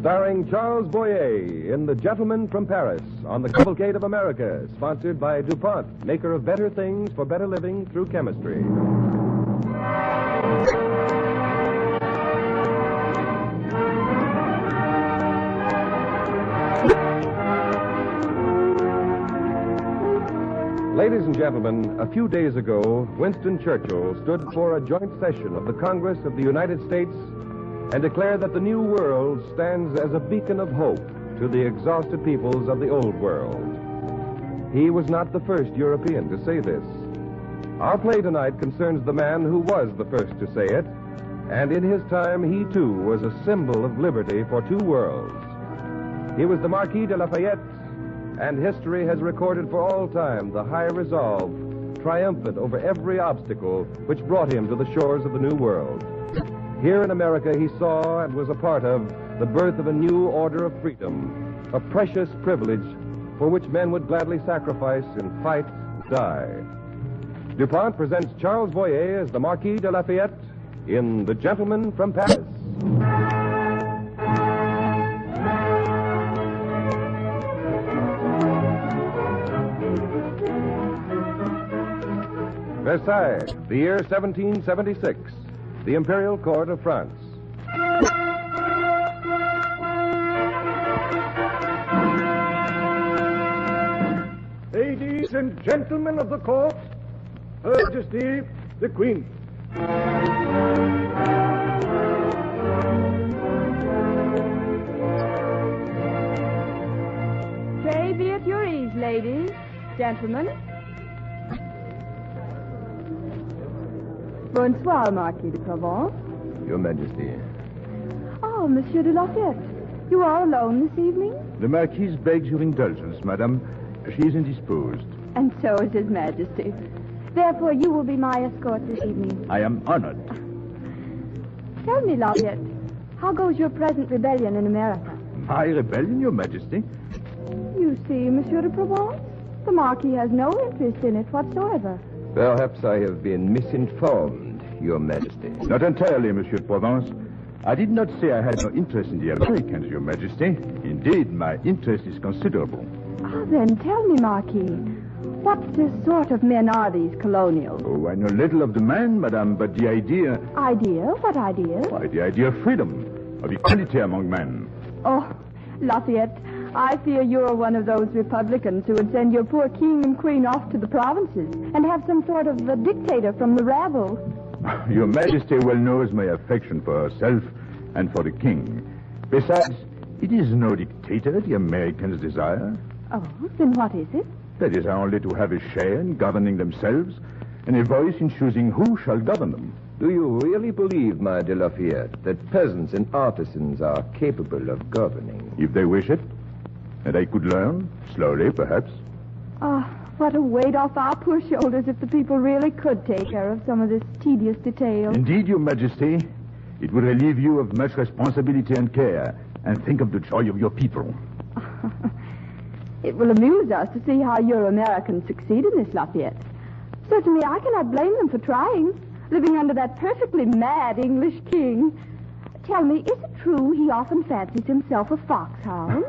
starring Charles Boyer in The Gentleman from Paris on the Cavalcade of America, sponsored by DuPont, maker of better things for better living through chemistry. Ladies and gentlemen, a few days ago, Winston Churchill stood before a joint session of the Congress of the United States and declared that the New World stands as a beacon of hope to the exhausted peoples of the Old World. He was not the first European to say this. Our play tonight concerns the man who was the first to say it, and in his time he too was a symbol of liberty for two worlds. He was the Marquis de Lafayette, and history has recorded for all time the high resolve, triumphant over every obstacle, which brought him to the shores of the New World. Here in America, he saw and was a part of the birth of a new order of freedom, a precious privilege for which men would gladly sacrifice and fight and die. DuPont presents Charles Boyer as the Marquis de Lafayette in The Gentleman from Paris. Versailles, the year 1776, the Imperial Court of France. Ladies and gentlemen of the court, Her Majesty, the Queen. Pray be at your ease, ladies, gentlemen. Bonsoir, Marquis de Provence. Your Majesty. Oh, Monsieur de Lafayette. You are alone this evening? The Marquise begs your indulgence, madame. She is indisposed. And so is His Majesty. Therefore, you will be my escort this evening. I am honored. Tell me, Lafayette, how goes your present rebellion in America? My rebellion, your Majesty? You see, Monsieur de Provence, the Marquis has no interest in it whatsoever. Perhaps I have been misinformed, Your Majesty. Not entirely, Monsieur de Provence. I did not say I had no interest in the Americans, Your Majesty. Indeed, my interest is considerable. Ah, then tell me, Marquis, what sort of men are these colonials? Oh, I know little of the man, madame, but the idea... Idea? What idea? Why, the idea of freedom, of equality among men. Oh, Lafayette, I fear you're one of those Republicans who would send your poor king and queen off to the provinces and have some sort of a dictator from the rabble. Your Majesty well knows my affection for herself and for the king. Besides, it is no dictator the Americans desire. Oh, then what is it? That is only to have a share in governing themselves and a voice in choosing who shall govern them. Do you really believe, my de Lafayette, that peasants and artisans are capable of governing? If they wish it. And I could learn, slowly perhaps. Oh, what a weight off our poor shoulders if the people really could take care of some of this tedious detail. Indeed, Your Majesty, it would relieve you of much responsibility and care, and think of the joy of your people. It will amuse us to see how your Americans succeed in this, Lafayette. Certainly, I cannot blame them for trying, living under that perfectly mad English king. Tell me, is it true he often fancies himself a foxhound?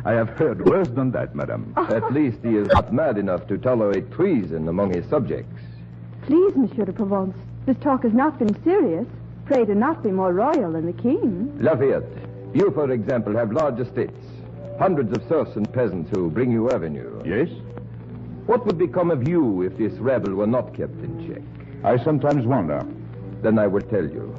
I have heard worse than that, madame. At least he is not mad enough to tolerate treason among his subjects. Please, Monsieur de Provence, this talk has not been serious. Pray do not be more royal than the king. Lafayette, you, for example, have large estates. Hundreds of serfs and peasants who bring you revenue. Yes? What would become of you if this rebel were not kept in check? I sometimes wonder. Then I will tell you.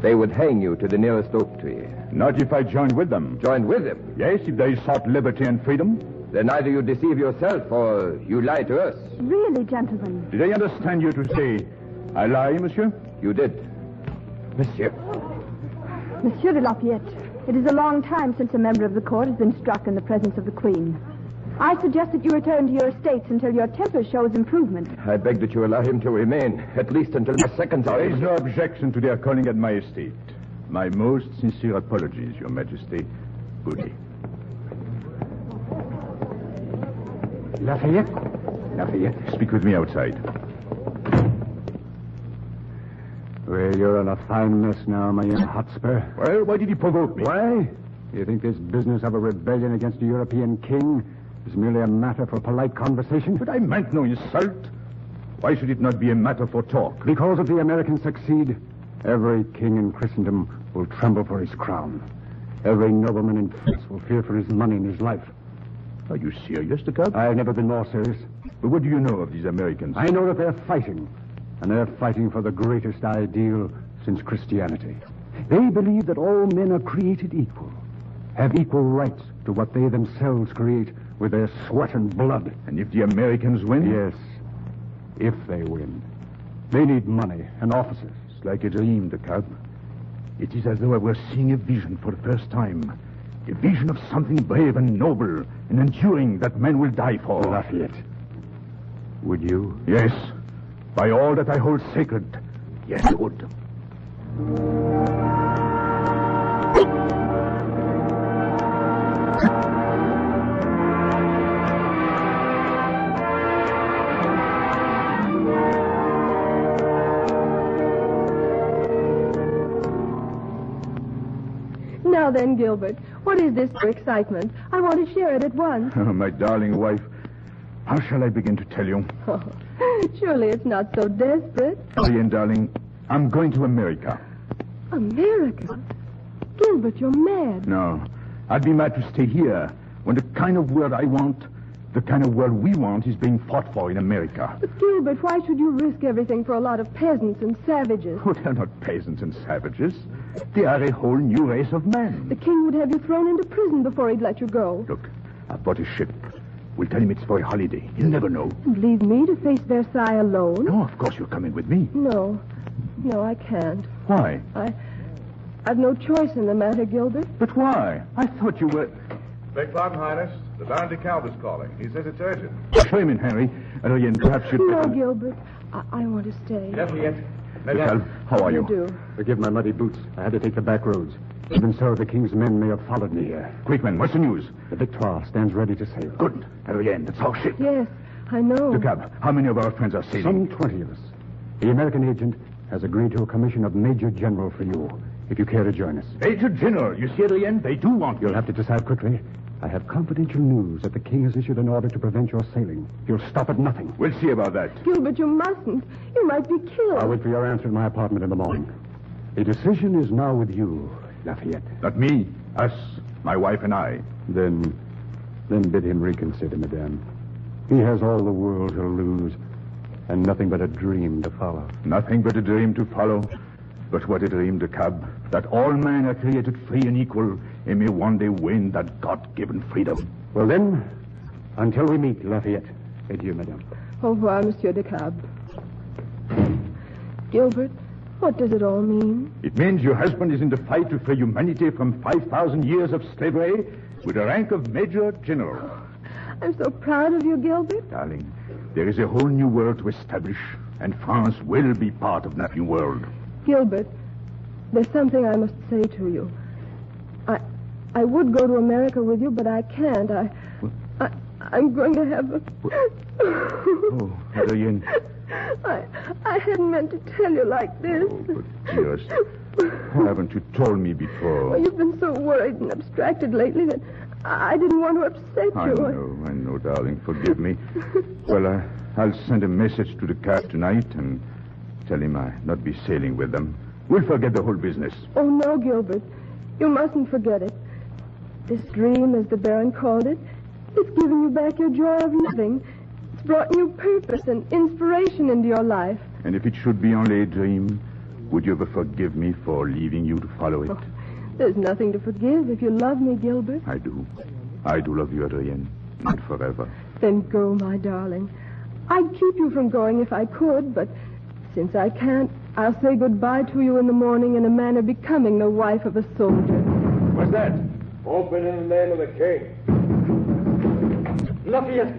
They would hang you to the nearest oak tree. Not if I joined with them. Join with them? Yes, if they sought liberty and freedom. Then either you deceive yourself or you lie to us. Really, gentlemen? Did I understand you to say, I lie, monsieur? You did. Monsieur. Monsieur de Lafayette, it is a long time since a member of the court has been struck in the presence of the Queen. I suggest that you return to your estates until your temper shows improvement. I beg that you allow him to remain, at least until my seconds are... There is no objection to their calling at my estate. My most sincere apologies, Your Majesty. Good day. Lafayette? Lafayette, speak with me outside. Well, you're in a fine mess now, my young Hotspur. Well, why did he provoke me? Why? You think this business of a rebellion against a European king is merely a matter for polite conversation? But I meant no insult. Why should it not be a matter for talk? Because if the Americans succeed, every king in Christendom will tremble for his crown. Every nobleman in France will fear for his money and his life. Are you serious, DeKalb? I've never been more serious. But what do you know of these Americans? I know that they're fighting, and they're fighting for the greatest ideal since Christianity. They believe that all men are created equal, have equal rights to what they themselves create with their sweat and blood. And if the Americans win? Yes, if they win. They need money and officers. It's like a dream, DeKalb. It is as though I were seeing a vision for the first time. A vision of something brave and noble and enduring that men will die for. Lafayette, would you? Yes. By all that I hold sacred, yes, I would. Now then, Gilbert, what is this for excitement? I want to share it at once. Oh, my darling wife, how shall I begin to tell you? Oh, surely it's not so desperate. Ian, darling, I'm going to America. America? Gilbert, you're mad. No, I'd be mad to stay here when the kind of world I want, the kind of world we want, is being fought for in America. But Gilbert, why should you risk everything for a lot of peasants and savages? Oh, they're not peasants and savages. They are a whole new race of men. The king would have you thrown into prison before he'd let you go. Look, I've bought a ship. We'll tell him it's for a holiday. He'll never know. And leave me to face Versailles alone? No, of course you're coming with me. No, I can't. Why? I've no choice in the matter, Gilbert. But why? I thought you were... Beg pardon, Highness. The Baron de Kalb is calling. He says it's urgent. Show him in, Harry. And perhaps you'd... No, Gilbert. I want to stay. Lafayette. Madame, how are you? do? Forgive my muddy boots. I had to take the back roads. Even so, the king's men may have followed me here. Quick, man, what's the news? The Victoire stands ready to sail. Good. Ariane, that's our ship. Yes, I know. DeKalb, how many of our friends are sailing? Some 20 of us. The American agent has agreed to a commission of Major General for you, if you care to join us. Major General, you see, Ariane, they do want you. You'll have to decide quickly. I have confidential news that the king has issued an order to prevent your sailing. You'll stop at nothing. We'll see about that. Gilbert, you mustn't. You might be killed. I'll wait for your answer in my apartment in the morning. The decision is now with you, Lafayette. Not me. Us, my wife and I. Then bid him reconsider, madame. He has all the world to lose, and nothing but a dream to follow. Nothing but a dream to follow. But what a dream, DeKalb, that all men are created free and equal and may one day win that God-given freedom. Well, then, until we meet, Lafayette. Adieu, madame. Au revoir, Monsieur de Kalb. Gilbert, what does it all mean? It means your husband is in the fight to free humanity from 5,000 years of slavery with the rank of Major General. I'm so proud of you, Gilbert. Darling, there is a whole new world to establish, and France will be part of that new world. Gilbert, there's something I must say to you. I would go to America with you, but I can't. I'm going to have a... Oh, Adrienne. I hadn't meant to tell you like this. Oh, but dearest, haven't you told me before? Well, you've been so worried and abstracted lately that I didn't want to upset you. I know, darling. Forgive me. Well, I'll send a message to the cat tonight and tell him I'll not be sailing with them. We'll forget the whole business. Oh, no, Gilbert. You mustn't forget it. This dream, as the Baron called it, it's given you back your joy of living. It's brought new purpose and inspiration into your life. And if it should be only a dream, would you ever forgive me for leaving you to follow it? Oh, there's nothing to forgive if you love me, Gilbert. I do. I do love you, Adrienne. And forever. Then go, my darling. I'd keep you from going if I could, but since I can't, I'll say goodbye to you in the morning in a manner becoming the wife of a soldier. What's that? Open in the name of the king. Lafayette!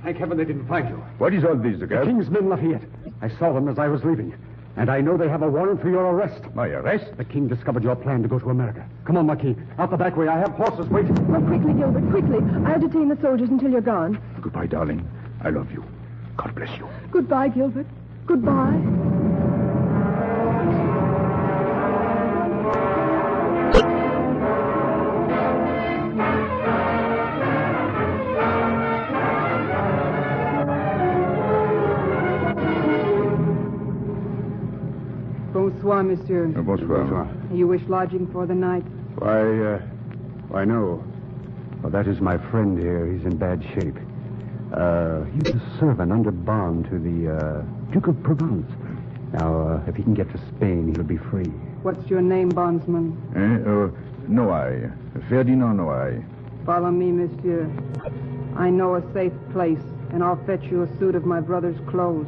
Thank heaven they didn't find you. What is all this, The DeKalb? king's men, Lafayette. I saw them as I was leaving. And I know they have a warrant for your arrest. My arrest? The king discovered your plan to go to America. Come on, Marquis. Out the back way. I have horses waiting. Oh, quickly, Gilbert, quickly. I'll detain the soldiers until you're gone. Goodbye, darling. I love you. God bless you. Goodbye, Gilbert. Goodbye. Bonsoir, monsieur. Bonsoir. You wish lodging for the night? Why, no. Well, that is my friend here. He's in bad shape. He's a servant under bond to the Duke of Provence. Now, if he can get to Spain, he'll be free. What's your name, bondsman? Noailles. Ferdinand Noailles. Follow me, monsieur. I know a safe place, and I'll fetch you a suit of my brother's clothes.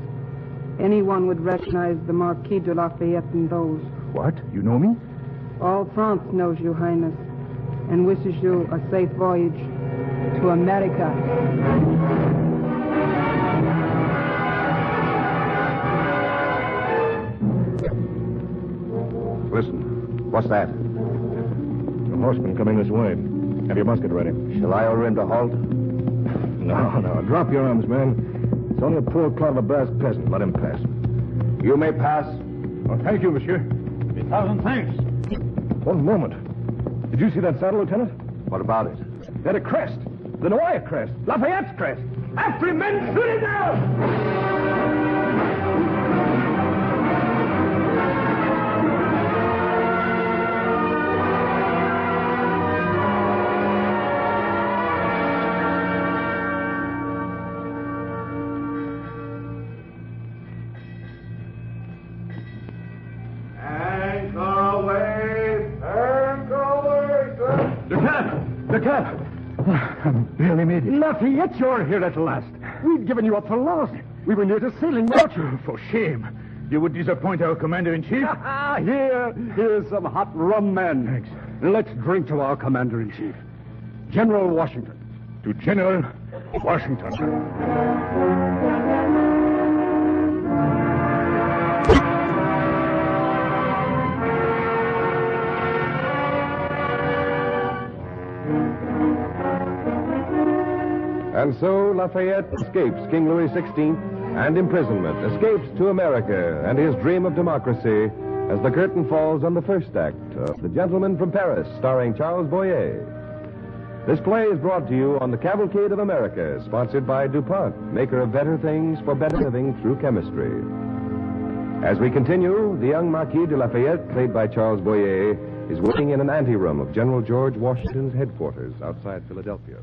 Anyone would recognize the Marquis de Lafayette in those. What? You know me? All France knows you, Highness, and wishes you a safe voyage to America. Listen, what's that? A horseman coming this way. Have your musket ready. Shall I order him to halt? No. Drop your arms, man. It's only a poor clod of a brass peasant. Let him pass. You may pass. Oh, thank you, monsieur. 1,000 thanks. One moment. Did you see that saddle, Lieutenant? What about it? It had a crest. The Noailles crest. Lafayette's crest. After him, men! Shoot him down! Barely made it. Lafayette, you're here at last. We'd given you up for lost. We were near to sailing without you. For shame. You would disappoint our commander-in-chief? Here's some hot rum, man. Thanks. Let's drink to our commander-in-chief, General Washington. To General Washington. And so Lafayette escapes King Louis XVI and imprisonment, escapes to America and his dream of democracy as the curtain falls on the first act of The Gentleman from Paris, starring Charles Boyer. This play is brought to you on the Cavalcade of America, sponsored by DuPont, maker of better things for better living through chemistry. As we continue, the young Marquis de Lafayette, played by Charles Boyer, is working in an anteroom of General George Washington's headquarters outside Philadelphia.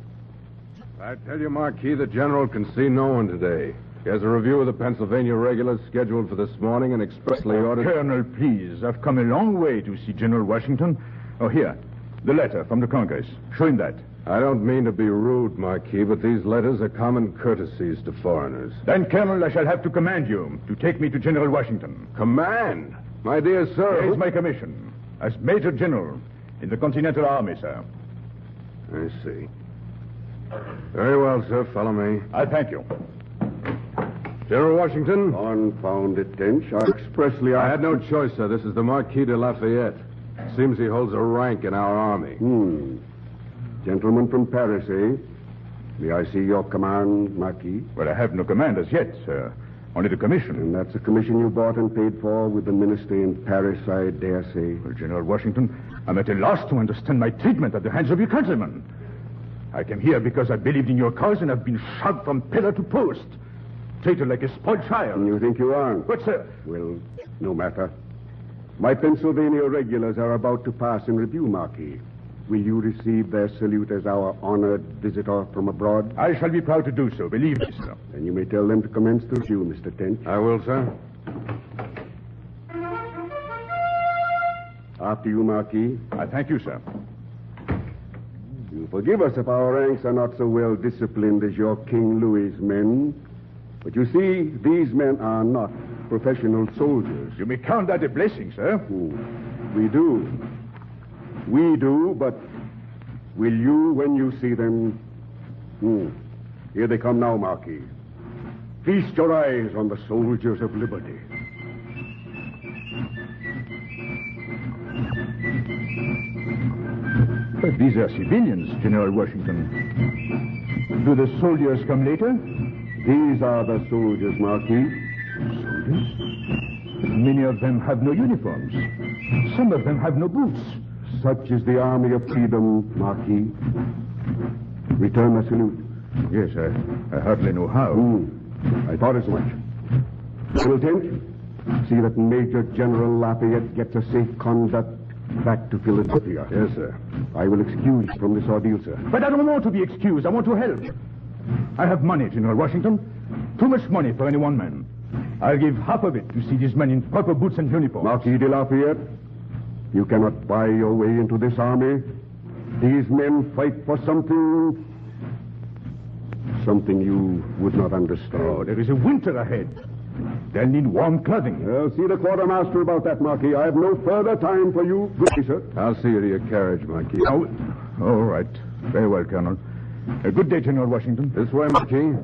I tell you, Marquis, the general can see no one today. He has a review of the Pennsylvania regulars scheduled for this morning and expressly ordered... Colonel, please. I've come a long way to see General Washington. Oh, here. The letter from the Congress. Show him that. I don't mean to be rude, Marquis, but these letters are common courtesies to foreigners. Then, Colonel, I shall have to command you to take me to General Washington. Command? My dear sir... Here's my commission. As Major General in the Continental Army, sir. I see. Very well, sir. Follow me. I thank you. General Washington? Confound it, Tench. I had no choice, sir. This is the Marquis de Lafayette. Seems he holds a rank in our army. Gentleman from Paris, eh? May I see your command, Marquis? Well, I have no command as yet, sir. Only the commission. And that's a commission you bought and paid for with the minister in Paris, I dare say. Well, General Washington, I'm at a loss to understand my treatment at the hands of your countrymen. I came here because I believed in your cause and have been shoved from pillar to post. Treated like a spoiled child. And you think you aren't? But, sir... Well, no matter. My Pennsylvania regulars are about to pass in review, Marquis. Will you receive their salute as our honored visitor from abroad? I shall be proud to do so, believe me, sir. Then you may tell them to commence the review, Mr. Tench. I will, sir. After you, Marquis. I thank you, sir. You forgive us if our ranks are not so well disciplined as your King Louis's men. But you see, these men are not professional soldiers. You may count that a blessing, sir. We do. We do, but will you when you see them? Here they come now, Marquis. Feast your eyes on the soldiers of liberty. But these are civilians, General Washington. Do the soldiers come later? These are the soldiers, Marquis. Soldiers? Many of them have no uniforms. Some of them have no boots. Such is the army of freedom, Marquis. Return the salute. Yes, I hardly know how. I thought as much. Colonel Tench, See that Major General Lafayette gets a safe conduct back to Philadelphia. Yes, sir. I will excuse you from this ordeal, sir. But I don't want to be excused. I want to help. I have money, General Washington. Too much money for any one man. I'll give half of it to see these men in proper boots and uniforms. Marquis de Lafayette, you cannot buy your way into this army. These men fight for something you would not understand. Oh, there is a winter ahead. They'll need warm clothing. Well, see the quartermaster about that, Marquis. I have no further time for you. Good day, sir. I'll see you to your carriage, Marquis. Oh, all right. Very well, Colonel. Good day, General Washington. This way, Marquis.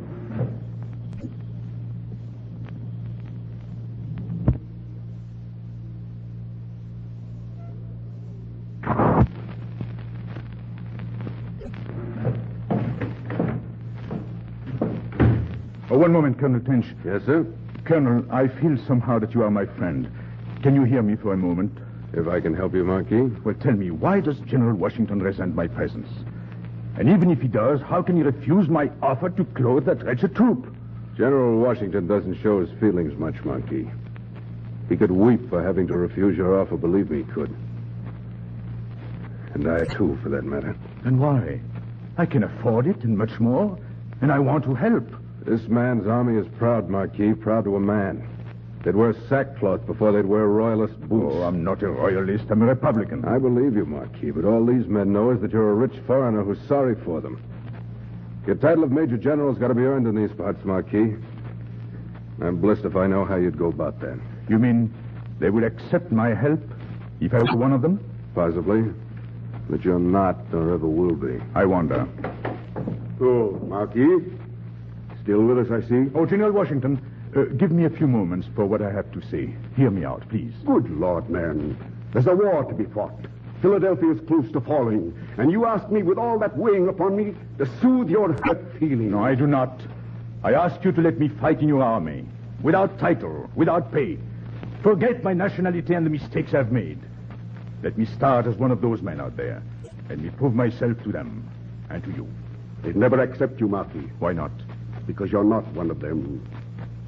Oh, one moment, Colonel Tench. Yes, sir? Colonel, I feel somehow that you are my friend. Can you hear me for a moment? If I can help you, Marquis. Well, tell me, why does General Washington resent my presence? And even if he does, how can he refuse my offer to clothe that wretched troop? General Washington doesn't show his feelings much, Marquis. He could weep for having to refuse your offer, believe me, he could. And I, too, for that matter. And why? I can afford it and much more, and I want to help. This man's army is proud, Marquis, proud to a man. They'd wear sackcloth before they'd wear royalist boots. Oh, I'm not a royalist. I'm a Republican. I believe you, Marquis, but all these men know is that you're a rich foreigner who's sorry for them. Your title of Major General's got to be earned in these parts, Marquis. I'm blessed if I know how you'd go about that. You mean they will accept my help if I were one of them? Possibly. But you're not, or ever will be. I wonder. Oh, Marquis. Still with us, I see. Oh, General Washington, give me a few moments for what I have to say. Hear me out, please. Good Lord, man. There's a war to be fought. Philadelphia is close to falling. And you ask me, with all that weighing upon me, to soothe your hurt feelings. No, I do not. I ask you to let me fight in your army. Without title, without pay. Forget my nationality and the mistakes I've made. Let me start as one of those men out there. Let me prove myself to them and to you. They'd never accept you, Marquis. Why not? Because you're not one of them.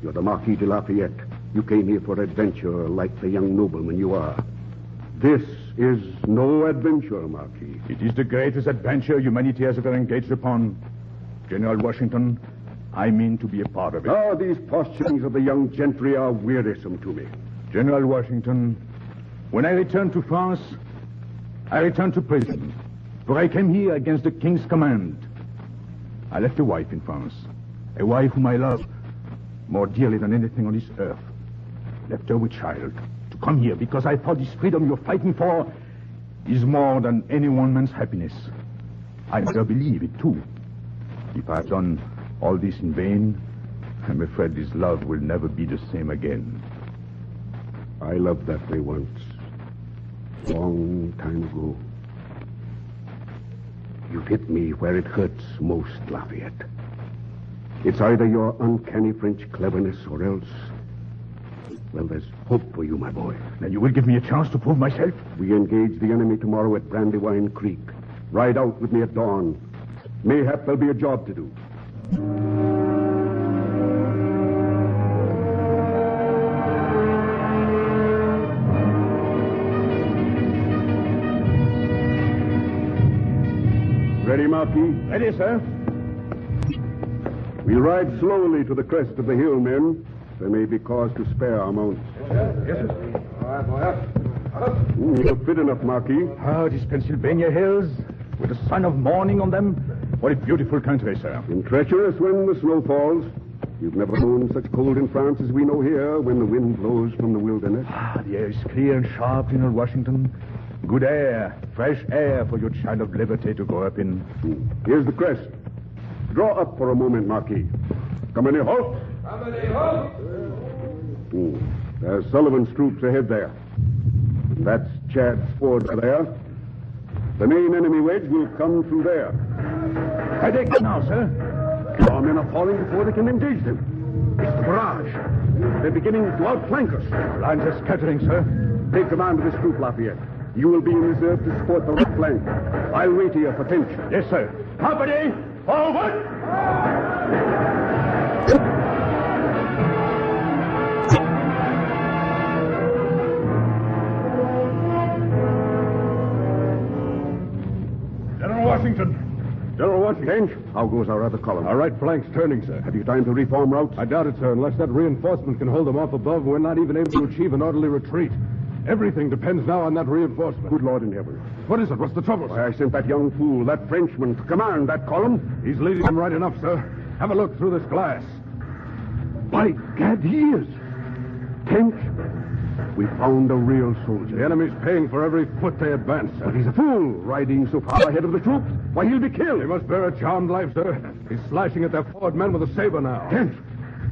You're the Marquis de Lafayette. You came here for adventure like the young nobleman you are. This is no adventure, Marquis. It is the greatest adventure humanity has ever engaged upon. General Washington, I mean to be a part of it. Ah, these posturings of the young gentry are wearisome to me. General Washington, when I returned to France, I returned to prison, for I came here against the king's command. I left a wife in France, a wife whom I love more dearly than anything on this earth. Left her with child to come here because I thought this freedom you're fighting for is more than any one man's happiness. I never believe it, too. If I've done all this in vain, I'm afraid this love will never be the same again. I loved that way once. Long time ago. You've hit me where it hurts most, Lafayette. It's either your uncanny French cleverness or else... Well, there's hope for you, my boy. Then you will give me a chance to prove myself? We engage the enemy tomorrow at Brandywine Creek. Ride out with me at dawn. Mayhap there'll be a job to do. Ready, Marquis? Ready, sir. We'll ride slowly to the crest of the hill, men. There may be cause to spare our mounts. Yes, sir. All right, boy, up. You're fit enough, Marquis. Ah, these Pennsylvania hills, with the sun of morning on them. What a beautiful country, sir. And treacherous when the snow falls. You've never known such cold in France as we know here when the wind blows from the wilderness. Ah, the air is clear and sharp, General Washington. Good air, fresh air for your child of liberty to grow up in. Here's the crest. Draw up for a moment, Marquis. Company, halt! Company, halt! There's Sullivan's troops ahead there. And that's Chad's ford there. The main enemy wedge will come through there. I take it now, sir. Our men are falling before they can engage them. It's the barrage. They're beginning to outflank us. Lines are scattering, sir. Take command of this troop, Lafayette. You will be in reserve to support the right flank. I'll wait here for tension. Yes, sir. Company, forward! Marquis. Tench, how goes our other column? Our right flank's turning, sir. Have you time to reform routes? I doubt it, sir. Unless that reinforcement can hold them off above, we're not even able to achieve an orderly retreat. Everything depends now on that reinforcement. Good Lord in heaven. What is it? What's the trouble, sir? I sent that young fool, that Frenchman, to command that column. He's leading them right enough, sir. Have a look through this glass. By gad, he is. Tench, we found a real soldier. The enemy's paying for every foot they advance, sir. But he's a fool, riding so far ahead of the troops. Why, he'll be killed. He must bear a charmed life, sir. He's slashing at their forward men with a saber now. Tench,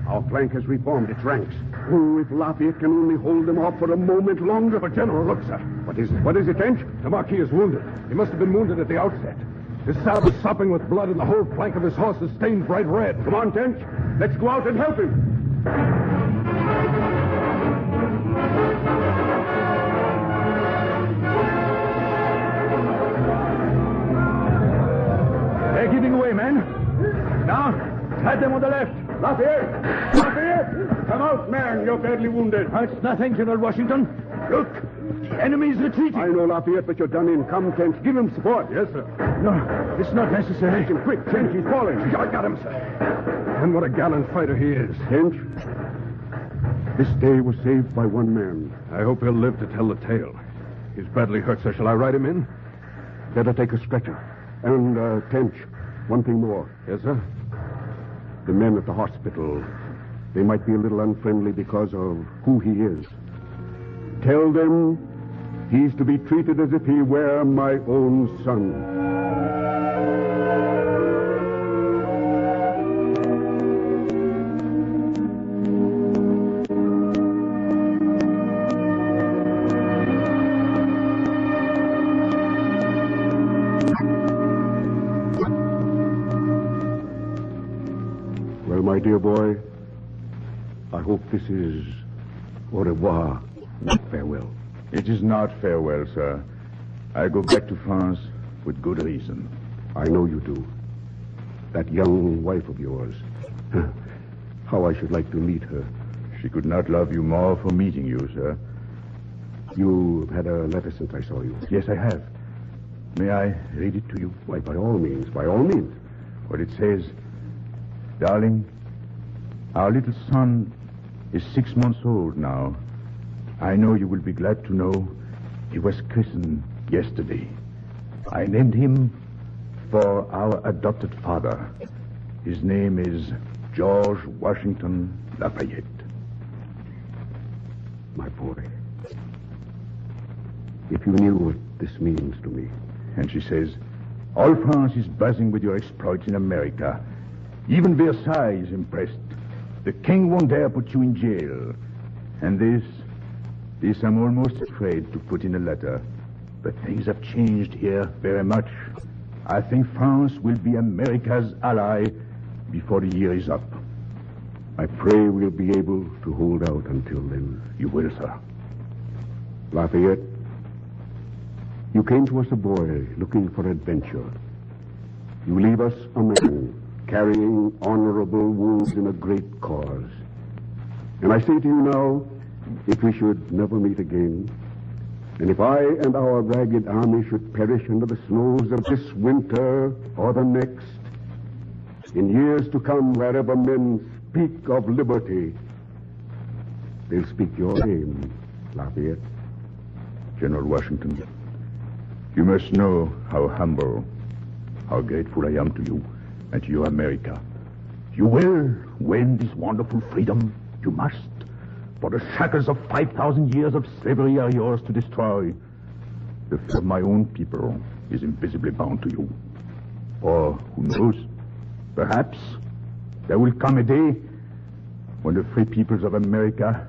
our flank has reformed its ranks. Oh, if Lafayette can only hold them off for a moment longer. But, General, look, sir. What is it? What is it, Tench? The Marquis is wounded. He must have been wounded at the outset. His saddle is sopping with blood, and the whole flank of his horse is stained bright red. Come on, Tench. Let's go out and help him. They're giving away, men. Now, head them on the left. Lafayette! Lafayette! Come out, man. You're badly wounded. That's nothing, General Washington. Look, the enemy is retreating. I know, Lafayette, but you're done in. Come, Tench. Give him support. Yes, sir. No, it's not necessary. Tench him quick. Tench, he's falling. I got him, sir. And what a gallant fighter he is. Tench, this day was saved by one man. I hope he'll live to tell the tale. He's badly hurt, sir. Shall I ride him in? Better take a stretcher. And, Tench, one thing more. Yes, sir. The men at the hospital, they might be a little unfriendly because of who he is. Tell them he's to be treated as if he were my own son. Well, my dear boy, I hope this is au revoir, not farewell. It is not farewell, sir. I go back to France with good reason. I know you do. That young wife of yours. How I should like to meet her. She could not love you more for meeting you, sir. You had a letter since I saw you. Yes, I have. May I read it to you? Why, by all means, by all means. What it says, darling, our little son is 6 months old now. I know you will be glad to know he was christened yesterday. I named him for our adopted father. His name is George Washington Lafayette. My boy, if you knew what this means to me. And she says, all France is buzzing with your exploits in America. Even Versailles is impressed. The king won't dare put you in jail. And this I'm almost afraid to put in a letter. But things have changed here very much. I think France will be America's ally before the year is up. I pray we'll be able to hold out until then. You will, sir. Lafayette, you came to us a boy looking for adventure. You leave us a man carrying honorable wounds in a great cause. And I say to you now, if we should never meet again, and if I and our ragged army should perish under the snows of this winter or the next, in years to come, wherever men speak of liberty, they'll speak your name, Lafayette. General Washington, you must know how humble, how grateful I am to you and to your America. You will win this wonderful freedom. You must. For the shackles of 5,000 years of slavery are yours to destroy. The fate of my own people is invisibly bound to you. Or, who knows, perhaps there will come a day when the free peoples of America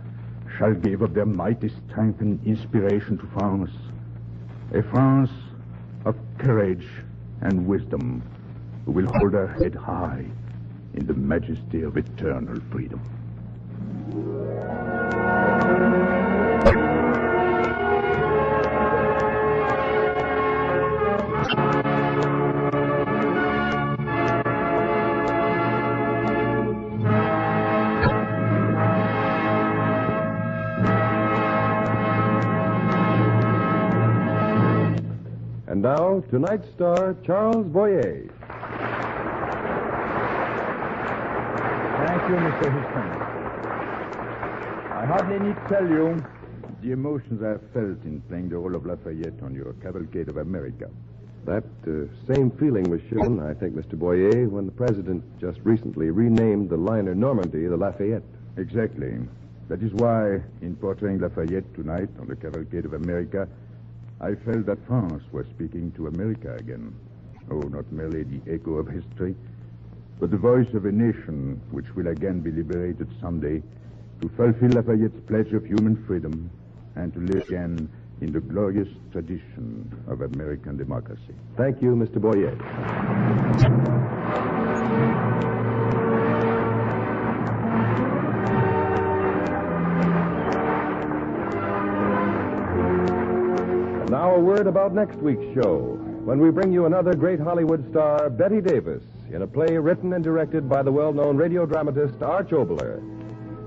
shall give of their mighty strength and inspiration to France. A France of courage and wisdom who will hold her head high in the majesty of eternal freedom. And now, tonight's star, Charles Boyer. Thank you, Mr. Houston. I hardly need to tell you the emotions I have felt in playing the role of Lafayette on your Cavalcade of America. That same feeling was shown, I think, Mr. Boyer, when the president just recently renamed the liner Normandy the Lafayette. Exactly. That is why, in portraying Lafayette tonight on the Cavalcade of America, I felt that France was speaking to America again. Oh, not merely the echo of history, but the voice of a nation which will again be liberated someday to fulfill Lafayette's pledge of human freedom and to live again in the glorious tradition of American democracy. Thank you, Mr. Boyer. And now a word about next week's show, when we bring you another great Hollywood star, Betty Davis, in a play written and directed by the well-known radio dramatist Arch Oboler.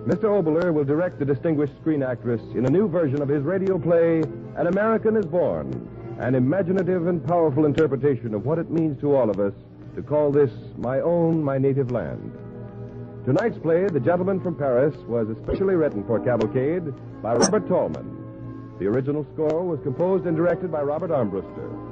Mr. Oboler will direct the distinguished screen actress in a new version of his radio play, An American is Born, an imaginative and powerful interpretation of what it means to all of us to call this my own, my native land. Tonight's play, The Gentleman from Paris, was especially written for Cavalcade by Robert Tallman. The original score was composed and directed by Robert Armbruster.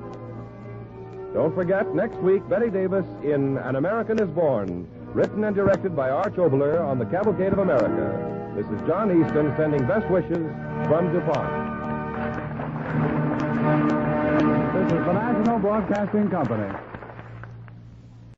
Don't forget, next week, Betty Davis in An American is Born, written and directed by Arch Oboler on the Cavalcade of America. This is John Easton sending best wishes from DuPont. This is the National Broadcasting Company.